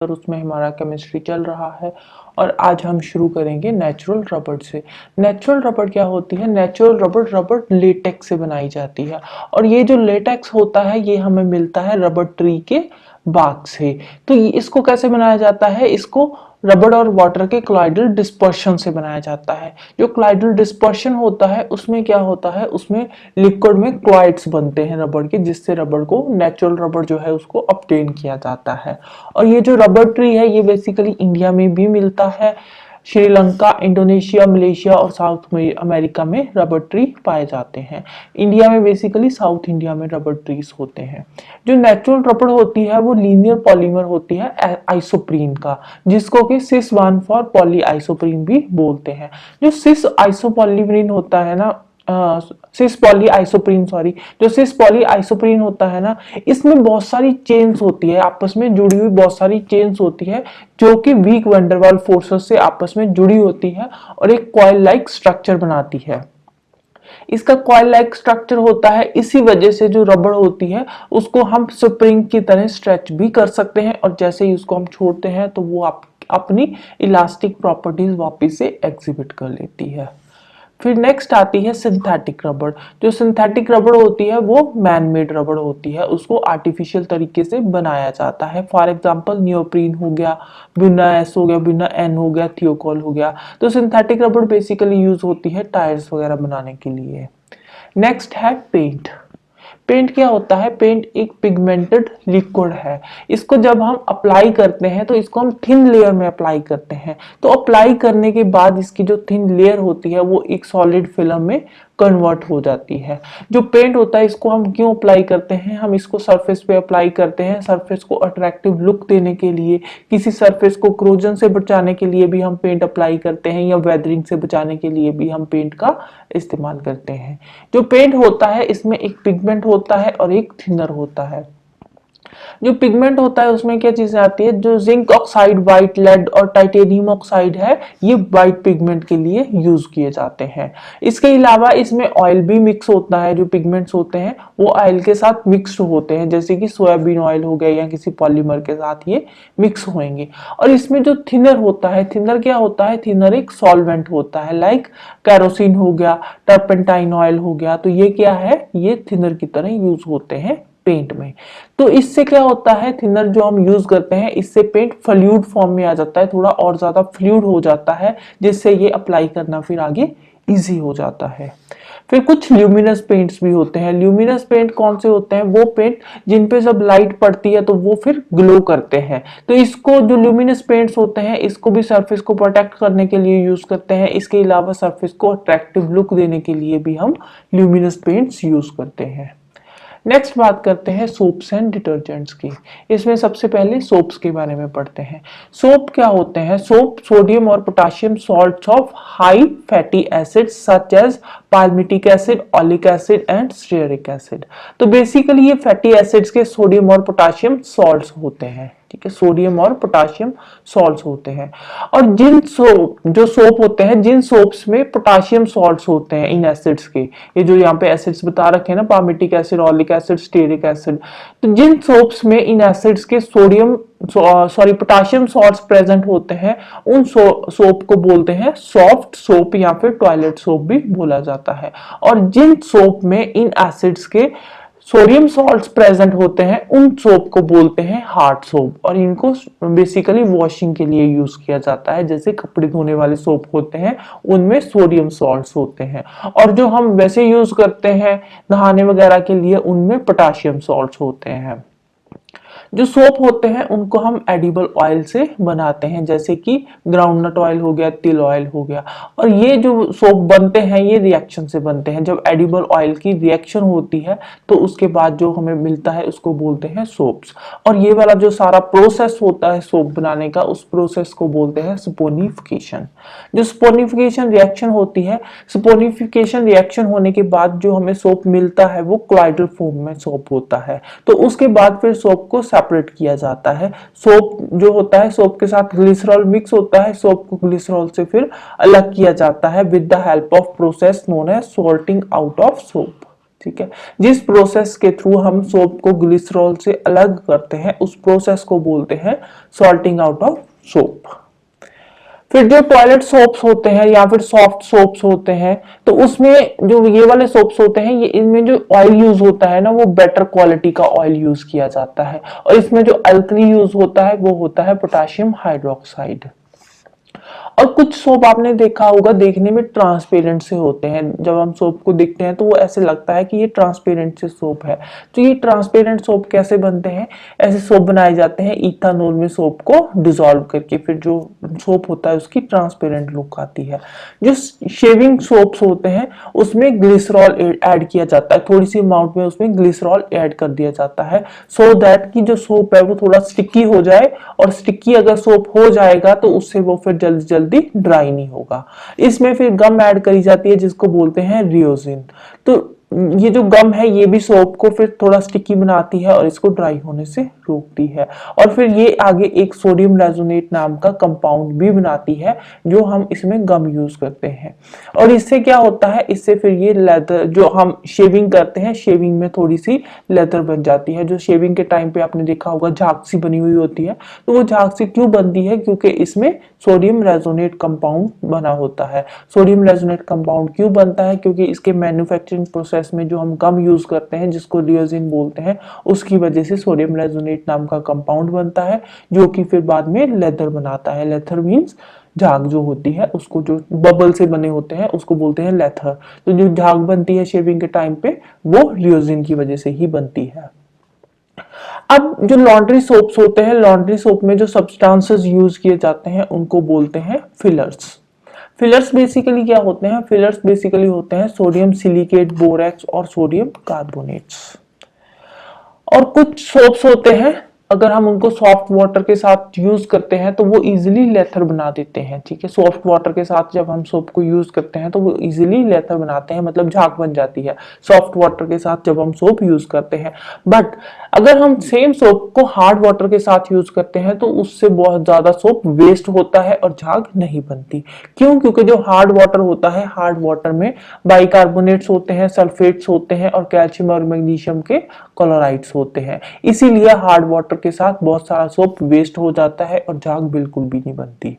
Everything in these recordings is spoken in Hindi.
और उसमें हमारा केमिस्ट्री चल रहा है। और आज हम शुरू करेंगे नेचुरल रबड़ से। नेचुरल रबड़ क्या होती है? नेचुरल रबड़ रबड़ लेटेक्स से बनाई जाती है और ये जो लेटेक्स होता है ये हमें मिलता है रबड़ ट्री के बाग से। तो इसको कैसे बनाया जाता है? इसको रबड़ और वाटर के क्लाइडल डिस्पर्शन से बनाया जाता है। जो क्लाइडल डिस्पर्शन होता है उसमें क्या होता है, उसमें लिक्विड में क्लाइड्स बनते हैं रबड़ के, जिससे रबड़ को नेचुरल रबड़ जो है उसको ऑब्टेन किया जाता है। और ये जो रबड़ ट्री है ये बेसिकली इंडिया में भी मिलता है। श्रीलंका, इंडोनेशिया, मलेशिया और साउथ अमेरिका में रबड़ ट्री पाए जाते हैं। इंडिया में बेसिकली साउथ इंडिया में रबड़ ट्रीज होते हैं। जो नेचुरल रबड़ होती है वो लीनियर पॉलीमर होती है आइसोप्रीन का, जिसको कि सिस 1 फॉर पॉली आइसोप्रीन भी बोलते हैं। जो सिस आइसोपॉलीमरीन होता है ना, सिस पॉली आइसोप्रीन सॉरी, जो सिस पॉली आइसोप्रीन होता है ना, इसमें बहुत सारी चेन्स होती है, आपस में जुड़ी हुई बहुत सारी चेन्स होती है जो कि वीक वैंडरवाल फोर्सेस से आपस में जुड़ी होती है और एक कॉइल लाइक स्ट्रक्चर बनाती है। इसका कॉइल लाइक स्ट्रक्चर होता है, इसी वजह से जो रबड़ होती है उसको हम स्प्रिंग की तरह स्ट्रेच भी कर सकते हैं और जैसे ही उसको हम छोड़ते हैं तो वो अपनी इलास्टिक प्रॉपर्टीज वापस से एग्जिबिट कर लेती है। फिर नेक्स्ट आती है सिंथेटिक रबड़। जो सिंथेटिक रबड़ होती है वो मैन मेड रबड़ होती है, उसको आर्टिफिशियल तरीके से बनाया जाता है। फॉर एग्जांपल नियोप्रीन हो गया, ब्यूना एस हो गया, ब्यूना एन हो गया, थियोकॉल हो गया। तो सिंथेटिक रबड़ बेसिकली यूज होती है टायर्स वगैरह बनाने के लिए। नेक्स्ट है पेंट। पेंट क्या होता है? पेंट एक पिगमेंटेड लिक्विड है। इसको जब हम अप्लाई करते हैं तो इसको हम थिन लेयर में अप्लाई करते हैं। तो अप्लाई करने के बाद इसकी जो थिन लेयर होती है वो एक सॉलिड फिल्म में कन्वर्ट हो जाती है। जो पेंट होता है इसको हम क्यों अप्लाई करते हैं? हम इसको सरफेस पे अप्लाई करते हैं, सरफेस को अट्रैक्टिव लुक देने के लिए, किसी सरफेस को क्रोजन से बचाने के लिए भी हम पेंट अप्लाई करते हैं या वेदरिंग से बचाने के लिए भी हम पेंट का इस्तेमाल करते हैं। जो पेंट होता है इसमें एक पिगमेंट होता है और एक थिनर होता है। जो पिगमेंट होता है उसमें क्या चीजें आती है? जो जिंक ऑक्साइड, व्हाइट लेड और टाइटेनियम ऑक्साइड है, ये व्हाइट पिगमेंट के लिए यूज किए जाते हैं। इसके अलावा इसमें ऑयल भी मिक्स होता है। जो पिगमेंट्स होते हैं वो ऑयल के साथ मिक्स्ड होते हैं, जैसे कि सोयाबीन ऑयल हो गया या किसी पॉलीमर के साथ ये मिक्स होंगे। और इसमें जो थिनर होता है, थिनर क्या होता है? थिनर एक सॉल्वेंट होता है, लाइक कैरोसिन हो गया, टर्पेंटाइन ऑयल हो गया। तो ये क्या है? ये थिनर की तरह यूज होते हैं पेंट में। तो इससे क्या होता है? थिनर जो हम यूज करते हैं इससे पेंट फ्लूइड फॉर्म में आ जाता है, थोड़ा और ज्यादा फ्लूइड हो जाता है, जिससे ये अप्लाई करना फिर आगे इजी हो जाता है। फिर कुछ ल्यूमिनस पेंट्स भी होते हैं। ल्यूमिनस पेंट कौन से होते हैं? वो पेंट जिन पे जब लाइट पड़ती है तो वो फिर ग्लो करते हैं। तो इसको जो ल्यूमिनस पेंट्स होते हैं इसको भी सरफेस को प्रोटेक्ट करने के लिए यूज करते हैं। इसके अलावा सरफेस को अट्रैक्टिव लुक देने के लिए भी हम ल्यूमिनस पेंट्स यूज करते हैं। नेक्स्ट बात करते हैं सोप्स एंड डिटर्जेंट्स की। इसमें सबसे पहले सोप्स के बारे में पढ़ते हैं। सोप क्या होते हैं? सोप सोडियम और potassium salts of high fatty acids such as palmitic acid, oleic acid and stearic acid. तो बेसिकली ये फैटी एसिड्स के सोडियम और पोटाशियम सॉल्ट्स होते हैं, ठीक है, सोडियम और पोटाशियम सॉल्ट्स होते हैं। और जो सोप होते हैं, जिन सोप्स में पोटाशियम सॉल्ट्स होते हैं इन एसिड्स के, ये जो यहाँ पे एसिड्स बता रखे हैं ना, palmitic acid, oleic acid, stearic acid, तो जिन सोप्स में इन एसिड्स के पोटाशियम सॉल्ट्स प्रेजेंट होते हैं उन सोप को बोलते हैं सॉफ्ट सोप या फिर टॉयलेट सोप भी बोला जाता है। और जिन सोप में इन एसिड्स के सोडियम सॉल्ट्स प्रेजेंट होते हैं उन सोप को बोलते हैं हार्ड सोप। और इनको बेसिकली वॉशिंग के लिए यूज किया जाता है, जैसे कपड़े धोने वाले सोप होते हैं उनमें सोडियम सॉल्ट्स होते हैं, और जो हम वैसे यूज करते हैं नहाने वगैरह के लिए उनमें पोटाशियम सॉल्ट्स होते हैं। जो सोप होते हैं उनको हम एडिबल ऑयल से बनाते हैं, जैसे कि ग्राउंडनट ऑयल हो गया, तिल ऑयल हो गया। और ये जो सोप बनते हैं ये रिएक्शन से बनते हैं। जब एडिबल ऑयल की रिएक्शन होती है तो उसके बाद जो हमें मिलता है उसको बोलते हैं सोप्स। और ये वाला जो सारा प्रोसेस होता है सोप बनाने का, उस प्रोसेस को बोलते हैं सपोनिफिकेशन। जो सपोनिफिकेशन रिएक्शन होती है, सपोनिफिकेशन रिएक्शन होने के बाद जो हमें सोप मिलता है वो क्लॉइडल फॉर्म में सोप होता है। तो उसके बाद फिर सोप को सेपरेट किया जाता है। सोप जो होता है, सोप के साथ ग्लिसरॉल मिक्स होता है, सोप को ग्लिसरॉल से फिर अलग किया जाता है with the help of process known as sorting out of soap. ठीक है। जिस प्रोसेस के थ्रू हम सोप को ग्लिसरॉल से अलग करते हैं उस प्रोसेस को बोलते हैं सॉल्टिंग आउट ऑफ सोप। फिर जो टॉयलेट सोप्स होते हैं या फिर सॉफ्ट सोप्स होते हैं, तो उसमें जो ये वाले सोप्स होते हैं, ये इनमें जो ऑयल यूज होता है ना, वो बेटर क्वालिटी का ऑयल यूज किया जाता है। और इसमें जो अल्कली यूज होता है वो होता है पोटेशियम हाइड्रोक्साइड। और कुछ सोप आपने देखा होगा देखने में ट्रांसपेरेंट से होते हैं, जब हम सोप को देखते हैं तो वो ऐसे लगता है कि ये ट्रांसपेरेंट से सोप है। तो ये ट्रांसपेरेंट सोप कैसे बनते हैं? ऐसे सोप बनाए जाते हैं इथानॉल में सोप को डिसॉल्व करके, फिर जो सोप होता है उसकी ट्रांसपेरेंट लुक आती है। जो शेविंग सोप्स होते हैं उसमें ग्लिसरॉल ऐड किया जाता है, थोड़ी सी अमाउंट में उसमें ग्लिसरॉल ऐड कर दिया जाता है सो दैट कि जो सोप है वो थोड़ा स्टिकी हो जाए, और स्टिकी अगर सोप हो जाएगा तो उससे वो फिर जल्दी जल्दी ड्राई नहीं होगा। इसमें फिर गम ऐड करी जाती है जिसको बोलते हैं रियोजिन। तो ये जो गम है ये भी सोप को फिर थोड़ा स्टिकी बनाती है और इसको ड्राई होने से रोकती है। और फिर ये आगे एक सोडियम रेजोनेट नाम का कंपाउंड भी बनाती है जो हम इसमें गम यूज करते हैं। और इससे क्या होता है, इससे फिर ये लेदर जो हम शेविंग करते हैं, शेविंग में थोड़ी सी लेदर बन जाती है। जो शेविंग के टाइम पे आपने देखा होगा झाग सी बनी हुई होती है, तो वो झाग सी क्यों बनती है? क्योंकि इसमें सोडियम रेजोनेट कंपाउंड बना होता है। सोडियम रेजोनेट कंपाउंड क्यों बनता है? क्योंकि इसके मैन्युफैक्चरिंग प्रोसेस में जो हम गम यूज करते हैं जिसको रियोजिन बोलते हैं, उसकी वजह से सोडियम रेजोनेट नाम का कंपाउंड बनता है जो कि फिर बाद में लेदर बनाता है। लेदर मींस झाग जो होती है उसको, जो बबल से बने होते हैं उसको बोलते हैं लेथर। तो जो झाग बनती है शेविंग के टाइम पे वो रियोजिन की वजह से ही बनती है। अब जो लॉन्ड्री सोप्स होते हैं, लॉन्ड्री सोप में जो सब्सटेंसेस यूज किए जाते हैं उनको बोलते हैं फिलर्स। फिलर्स बेसिकली क्या होते हैं? फिलर्स बेसिकली होते हैं सोडियम सिलिकेट, बोरेक्स और सोडियम कार्बोनेट्स। और कुछ सोप्स होते हैं अगर हम उनको सॉफ्ट वाटर के साथ यूज करते हैं तो वो इजीली लेथर बना देते हैं। ठीक है, सॉफ्ट वाटर के साथ जब हम सोप को यूज करते हैं तो वो इजीली लेथर बनाते हैं, मतलब झाग बन जाती है सॉफ्ट वाटर के साथ जब हम सोप यूज करते हैं। बट अगर हम सेम सोप को हार्ड वाटर के साथ यूज करते हैं तो उससे बहुत ज्यादा सोप वेस्ट होता है और झाग नहीं बनती। क्यों? क्योंकि जो हार्ड वाटर होता है, हार्ड वाटर में बाइकार्बोनेट्स होते हैं, सल्फेट्स होते हैं और कैल्शियम और मैग्नीशियम के क्लोराइड्स होते हैं। इसीलिए हार्ड वाटर के साथ बहुत सारा सोप वेस्ट हो जाता है और झाग बिल्कुल भी नहीं बनती।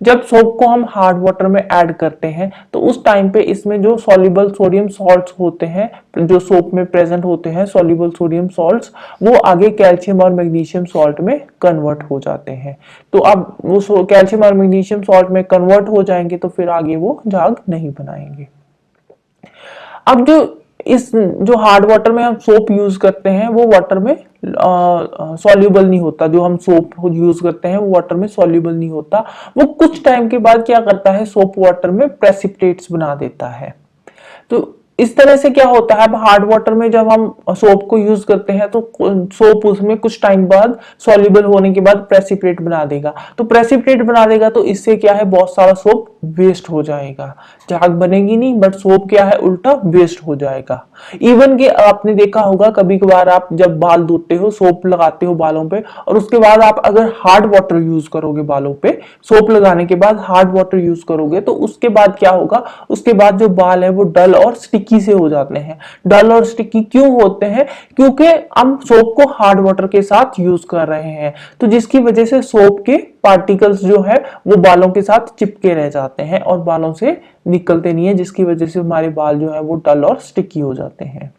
जब सोप को हम हार्ड वाटर में ऐड करते हैं तो उस टाइम पे इसमें जो सॉल्युबल सोडियम सॉल्ट्स होते हैं, जो सोप में प्रेजेंट होते हैं सॉल्युबल सोडियम सॉल्ट्स, वो आगे कैल्शियम और मैग्नीशियम सॉल्ट में कन्वर्ट हो जाते हैं। तो अब वो कैल्शियम और मैग्नीशियम सॉल्ट में कन्वर्ट हो जाएंगे तो फिर आगे वो झाग नहीं बनाएंगे। अब जो हार्ड वाटर में हम सोप यूज करते हैं वो वाटर में सॉल्युबल नहीं होता। जो हम सोप यूज करते हैं वो वाटर में सॉल्युबल नहीं होता। वो कुछ टाइम के बाद क्या करता है, सोप वाटर में प्रेसिपिटेट्स बना देता है। तो इस तरह से क्या होता है, अब हार्ड वाटर में जब हम सोप को यूज करते हैं तो सोप उसमें कुछ टाइम बाद सॉल्युबल होने के बाद प्रेसिपिटेट बना देगा। तो प्रेसिपिटेट बना देगा तो इससे क्या है, बहुत सारा सोप वेस्ट हो जाएगा। झाग बनेगी नहीं बट सोप क्या है, उल्टा वेस्ट हो जाएगा। इवन कि आपने देखा होगा कभी कभार आप जब बाल धोते हो, सोप लगाते हो बालों पे और उसके बाद आप अगर हार्ड वाटर यूज करोगे बालों पे, सोप लगाने के बाद हार्ड वाटर यूज करोगे तो उसके बाद क्या होगा, उसके बाद जो बाल है वो डल और स्टिकी से हो जाते हैं। डल और स्टिकी क्यों होते हैं? क्योंकि हम सोप को हार्ड वाटर के साथ यूज कर रहे हैं, तो जिसकी वजह से सोप के पार्टिकल्स जो है वो बालों के साथ चिपके रह जाते हैं और बालों से निकलते नहीं है, जिसकी वजह से हमारे बाल जो है वो डल और स्टिकी हो जाते हैं।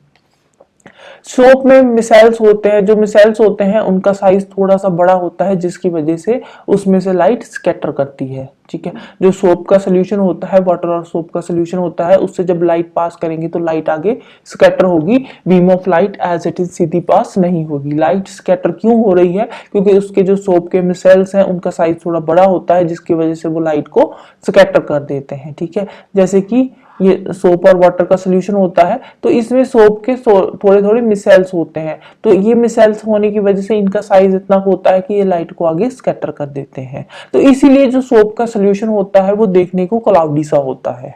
सोप में मिसाइल्स होते हैं, जो मिसाइल्स होते हैं उनका साइज थोड़ा सा बड़ा होता है जिसकी वजह से उसमें से लाइट स्कैटर करती है। ठीक है, जो सोप का सोल्यूशन होता है, वाटर और सोप का सोल्यूशन होता है, उससे जब लाइट पास करेंगे तो लाइट आगे स्कैटर होगी। Beam of light as it is सीधी पास नहीं होगी। लाइट स्कैटर क्यों हो रही है? क्योंकि उसके जो सोप के मिसाइल्स हैं उनका साइज थोड़ा बड़ा होता है जिसकी वजह से वो लाइट को स्कैटर कर देते हैं। ठीक है, जैसे कि ये सोप और वाटर का सोल्यूशन होता है तो इसमें सोप के थोड़े थोड़े मिसाइल्स होते हैं, तो ये मिसाइल्स होने की वजह से इनका साइज इतना होता है कि ये लाइट को आगे स्कैटर कर देते हैं। तो इसीलिए जो सोप का सोल्यूशन होता है वो देखने को क्लाउडी सा होता है।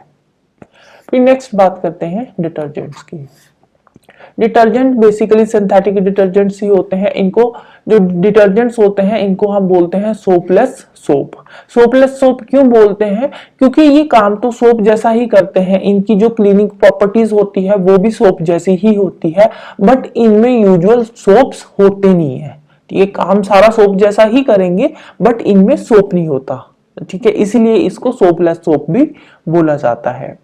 फिर नेक्स्ट बात करते हैं डिटर्जेंट्स की। डिटर्जेंट बेसिकली सिंथेटिक डिटर्जेंट्स ही होते हैं। इनको जो डिटर्जेंट्स होते हैं इनको हम बोलते हैं सोपलेस सोप। सोपलेस सोप क्यों बोलते हैं? क्योंकि ये काम तो सोप जैसा ही करते हैं, इनकी जो क्लीनिंग प्रॉपर्टीज होती है वो भी सोप जैसी ही होती है, बट इनमें यूजुअल सोप्स होते नहीं है। ये काम सारा सोप जैसा ही करेंगे बट इनमें सोप नहीं होता, ठीक है, इसीलिए इसको सोपलेस सोप भी बोला जाता है।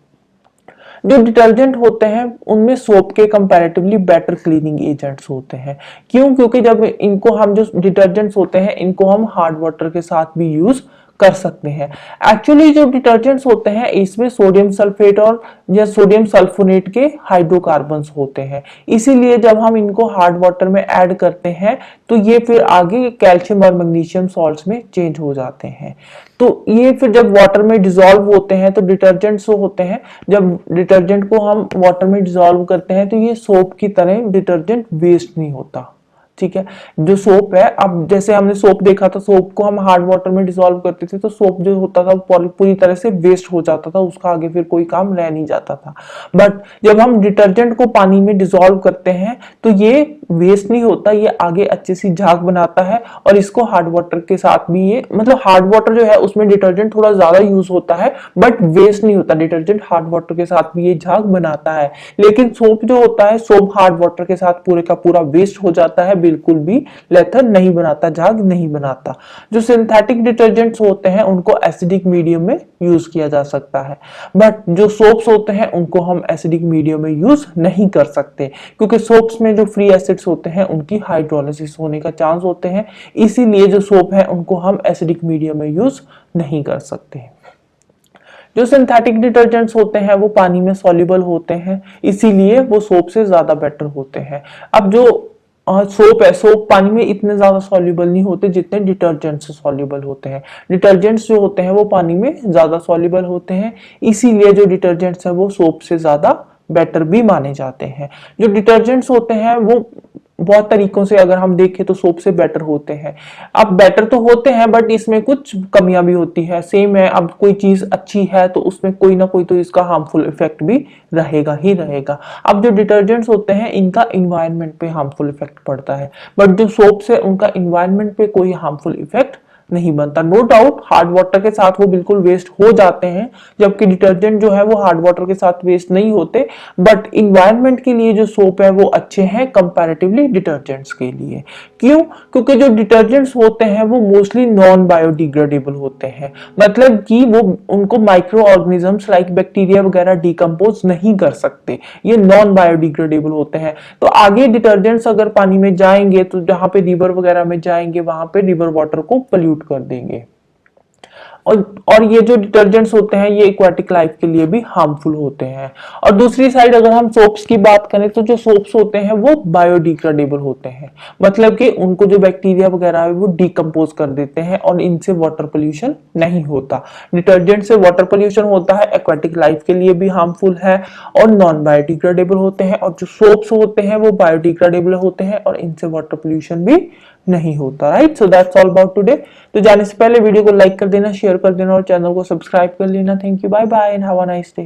जो डिटर्जेंट होते हैं उनमें सोप के कंपैरेटिवली बेटर क्लीनिंग एजेंट्स होते हैं। क्यों? क्योंकि जब इनको हम जो डिटर्जेंट्स होते हैं इनको हम हार्ड वाटर के साथ भी यूज कर सकते हैं। एक्चुअली जो डिटर्जेंट्स होते हैं इसमें सोडियम सल्फेट और या सोडियम सल्फोनेट के हाइड्रोकार्बन्स होते हैं, इसीलिए जब हम इनको हार्ड वाटर में ऐड करते हैं तो ये फिर आगे कैल्शियम और मैग्नीशियम सॉल्ट्स में चेंज हो जाते हैं। तो ये फिर जब वाटर में डिसॉल्व होते हैं तो डिटर्जेंट्स होते हैं, जब डिटर्जेंट को हम वाटर में डिसॉल्व करते हैं तो ये सोप की तरह डिटर्जेंट वेस्ट नहीं होता, ठीक है। जो सोप है, अब जैसे हमने सोप देखा था, सोप को हम हार्ड वाटर में डिसॉल्व करते थे तो सोप जो होता था वो पूरी तरह से वेस्ट हो जाता था, उसका आगे फिर कोई काम रह नहीं जाता था। बट जब हम डिटर्जेंट को पानी में डिसॉल्व करते हैं तो ये वेस्ट नहीं होता, ये आगे अच्छी सी झाग बनाता है। और इसको हार्ड वाटर के साथ भी ये मतलब हार्ड वाटर जो है उसमें डिटर्जेंट थोड़ा ज्यादा यूज होता है बट वेस्ट नहीं होता, डिटर्जेंट हार्ड वाटर के साथ भी ये झाग बनाता है। लेकिन सोप जो होता है, सोप हार्ड वाटर के साथ पूरे का पूरा वेस्ट हो जाता है, बिल्कुल भी लेथर नहीं बनाता, झाग नहीं बनाता। जो सिंथेटिक डिटर्जेंट्स होते हैं उनको एसिडिक मीडियम में यूज किया जा सकता है, बट जो सोप्स होते हैं उनको हम एसिडिक मीडियम में यूज नहीं कर सकते, क्योंकि सोप्स में जो फ्री एसिड्स होते हैं उनकी हाइड्रोलिसिस होने का चांस होते हैं, इसीलिए जो सोप है उनको हम एसिडिक मीडियम में यूज नहीं कर सकते। जो सिंथेटिक डिटर्जेंट्स होते हैं वो पानी में सॉल्युबल होते हैं, इसीलिए वो सोप से ज्यादा बेटर होते हैं। अब जो सोप है, सोप पानी में इतने ज्यादा सॉल्युबल नहीं होते जितने डिटर्जेंट से सॉल्युबल होते हैं। डिटर्जेंट्स जो होते हैं वो पानी में ज्यादा सॉल्युबल होते हैं, इसीलिए जो डिटर्जेंट्स है वो सोप से ज्यादा बेटर भी माने जाते हैं। जो डिटर्जेंट्स होते हैं वो बहुत तरीकों से अगर हम देखें तो सोप से बेटर होते हैं। अब बेटर तो होते हैं बट इसमें कुछ कमियां भी होती है, सेम है। अब कोई चीज अच्छी है तो उसमें कोई ना कोई तो इसका हार्मफुल इफेक्ट भी रहेगा ही रहेगा। अब जो डिटर्जेंट्स होते हैं इनका इन्वायरमेंट पे हार्मफुल इफेक्ट पड़ता है, बट जो सोप्स है उनका इन्वायरमेंट पे कोई हार्मफुल इफेक्ट नहीं बनता। नो डाउट हार्ड वाटर के साथ वो बिल्कुल वेस्ट हो जाते हैं, जबकि डिटर्जेंट जो है वो हार्ड वाटर के साथ वेस्ट नहीं होते, बट इन्वायरमेंट के लिए जो सोप है वो अच्छे हैं कंपैरेटिवली डिटर्जेंट्स के लिए। क्यों? क्योंकि जो डिटर्जेंट्स होते हैं वो मोस्टली नॉन बायोडिग्रेडेबल होते हैं, मतलब कि वो उनको माइक्रो ऑर्गेनिजम्स लाइक बैक्टीरिया वगैरह डिकम्पोज नहीं कर सकते, ये नॉन बायोडिग्रेडेबल होते हैं। तो आगे डिटर्जेंट्स अगर पानी में जाएंगे तो जहां पे रिवर वगैरह में जाएंगे वहां पे रिवर वाटर को पोल्यूट कर देंगे। और ये जो डिटर्जेंट्स होते हैं ये एक्वाटिक लाइफ के लिए भी हार्मफुल होते हैं। और दूसरी साइड अगर हम सोप्स की बात करें तो जो सोप्स होते हैं वो बायोडिग्रेडेबल होते हैं, मतलब कि उनको जो बैक्टीरिया वगैरह है वो डिकम्पोज कर देते हैं और इनसे वाटर पोल्यूशन नहीं होता। डिटर्जेंट से वाटर पोल्यूशन होता है, एक्वाटिक लाइफ के लिए भी हार्मफुल है और नॉन बायोडिग्रेडेबल होते हैं। और जो सोप्स होते हैं वो बायोडिग्रेडेबल होते हैं और इनसे वाटर पोल्यूशन भी नहीं होता। Right, so that's all about today. तो जाने से पहले वीडियो को लाइक कर देना, शेयर कर देना और चैनल को सब्सक्राइब कर लेना। Thank you, bye bye and have a nice day.